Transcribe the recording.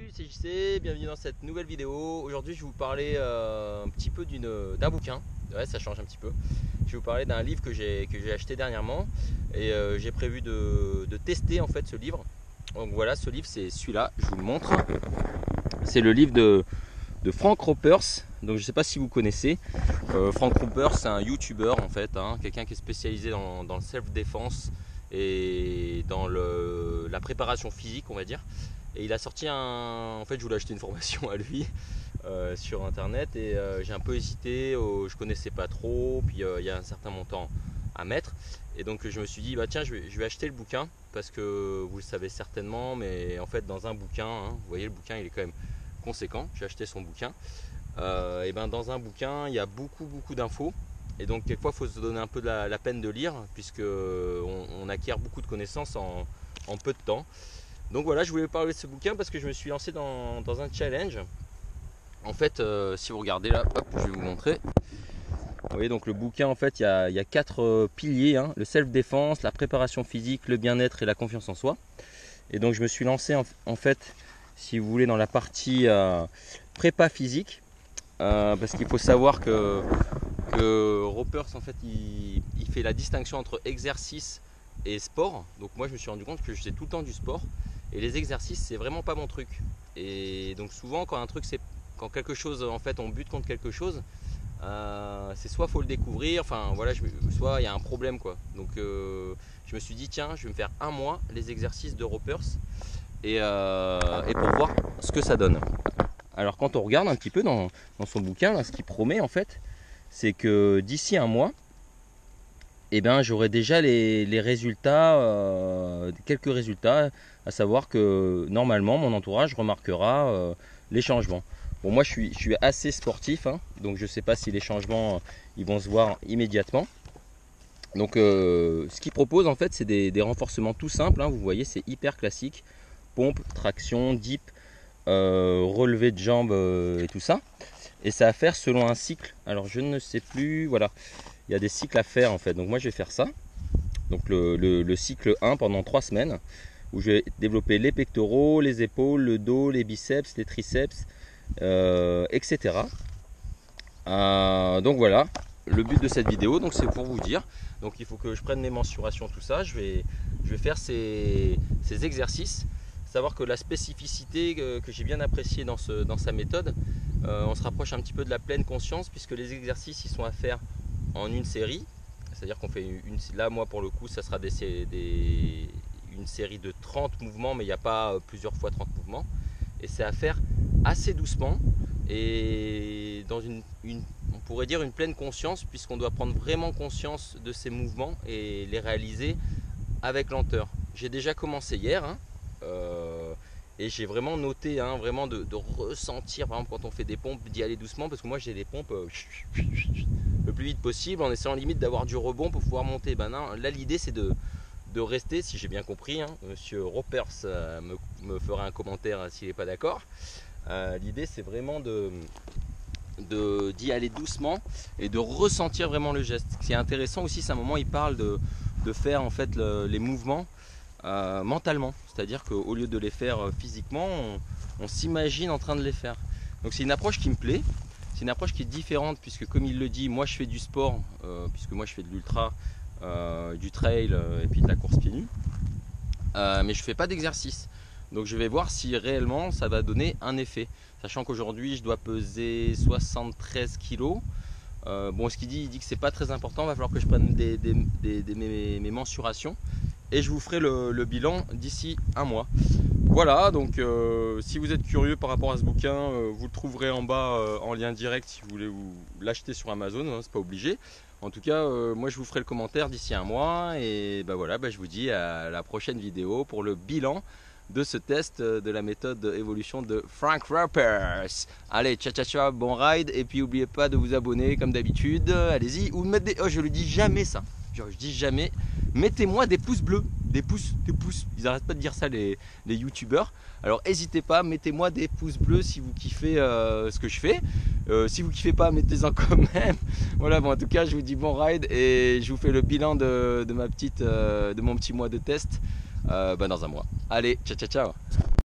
Salut, c'est JC, bienvenue dans cette nouvelle vidéo. Aujourd'hui je vais vous parler un petit peu d'un bouquin. Ouais, ça change un petit peu. Je vais vous parler d'un livre que j'ai acheté dernièrement et j'ai prévu de tester en fait ce livre. Donc voilà, ce livre c'est celui-là, je vous le montre. C'est le livre de Frank Ropers. Donc je ne sais pas si vous connaissez. Frank Ropers, c'est un YouTuber en fait, quelqu'un qui est spécialisé dans le self-défense et dans la préparation physique, on va dire. Et il a sorti en fait je voulais acheter une formation à lui sur internet et j'ai un peu hésité, je connaissais pas trop, puis il y a un certain montant à mettre et donc je me suis dit bah tiens je vais acheter le bouquin parce que vous le savez certainement, mais en fait dans un bouquin, vous voyez le bouquin il est quand même conséquent, j'ai acheté son bouquin et ben dans un bouquin il y a beaucoup d'infos et donc quelquefois il faut se donner un peu de la peine de lire puisque on acquiert beaucoup de connaissances en peu de temps. Donc voilà, je voulais vous parler de ce bouquin parce que je me suis lancé dans un challenge. En fait, si vous regardez là, hop, je vais vous montrer. Vous voyez donc le bouquin, en fait, il y a 4 piliers, le self-défense, la préparation physique, le bien-être et la confiance en soi. Et donc je me suis lancé en fait, si vous voulez, dans la partie prépa physique. Parce qu'il faut savoir que Ropers, en fait, il fait la distinction entre exercice et sport. Donc moi je me suis rendu compte que je faisais tout le temps du sport. Et les exercices c'est vraiment pas mon truc. Et donc souvent quand quelque chose en fait on bute contre quelque chose, c'est soit faut le découvrir, enfin voilà, soit il y a un problème quoi. Donc je me suis dit tiens je vais me faire un mois les exercices de Ropers et pour voir ce que ça donne. Alors quand on regarde un petit peu dans son bouquin là, ce qu'il promet en fait, c'est que d'ici un mois eh ben, j'aurai déjà les résultats, quelques résultats, à savoir que normalement mon entourage remarquera les changements. Bon, moi je suis assez sportif, donc je ne sais pas si les changements ils vont se voir immédiatement. Donc ce qu'il propose en fait c'est des renforcements tout simples, vous voyez c'est hyper classique, pompe, traction, dip, relevé de jambes et tout ça. Et ça à faire selon un cycle, alors je ne sais plus, voilà. Il y a des cycles à faire en fait, donc moi je vais faire ça. Donc le cycle 1 pendant 3 semaines où je vais développer les pectoraux, les épaules, le dos, les biceps, les triceps, etc. Donc voilà, le but de cette vidéo, donc c'est pour vous dire. Donc il faut que je prenne mes mensurations, tout ça. Je vais faire ces exercices. Savoir que la spécificité que j'ai bien appréciée dans sa méthode, on se rapproche un petit peu de la pleine conscience puisque les exercices ils sont à faire en une série, c'est-à-dire qu'on fait là moi pour le coup ça sera une série de 30 mouvements, mais il n'y a pas plusieurs fois 30 mouvements et c'est à faire assez doucement et dans on pourrait dire une pleine conscience, puisqu'on doit prendre vraiment conscience de ces mouvements et les réaliser avec lenteur. J'ai déjà commencé hier et j'ai vraiment noté vraiment de ressentir, par exemple quand on fait des pompes, d'y aller doucement, parce que moi j'ai des pompes le plus vite possible en essayant limite d'avoir du rebond pour pouvoir monter. Ben non, là l'idée c'est de rester, si j'ai bien compris, monsieur Ropers me fera un commentaire s'il n'est pas d'accord. L'idée c'est vraiment d'y aller doucement et de ressentir vraiment le geste. Ce qui est intéressant aussi, c'est un moment il parle de faire en fait les mouvements mentalement, c'est-à-dire qu'au lieu de les faire physiquement, on s'imagine en train de les faire. Donc c'est une approche qui me plaît. C'est une approche qui est différente puisque comme il le dit, moi je fais du sport, puisque moi je fais de l'ultra, du trail et puis de la course pieds nus, mais je ne fais pas d'exercice. Donc je vais voir si réellement ça va donner un effet. Sachant qu'aujourd'hui je dois peser 73 kg. Bon, ce qu'il dit, il dit que c'est pas très important, il va falloir que je prenne mes mensurations et je vous ferai le bilan d'ici un mois. Voilà, donc si vous êtes curieux par rapport à ce bouquin, vous le trouverez en bas en lien direct si vous voulez l'acheter sur Amazon, c'est pas obligé. En tout cas, moi je vous ferai le commentaire d'ici un mois et bah voilà, je vous dis à la prochaine vidéo pour le bilan de ce test de la méthode d'évolution de Frank Ropers. Allez, ciao ciao ciao, bon ride, et puis n'oubliez pas de vous abonner comme d'habitude, allez-y, ou mettre oh je le dis jamais ça, genre, je dis jamais, mettez-moi des pouces bleus, des pouces, ils n'arrêtent pas de dire ça les youtubeurs, alors n'hésitez pas, mettez-moi des pouces bleus si vous kiffez ce que je fais, si vous kiffez pas, mettez-en quand même. Voilà, bon en tout cas je vous dis bon ride et je vous fais le bilan de mon petit mois de test dans un mois. Allez, ciao ciao ciao.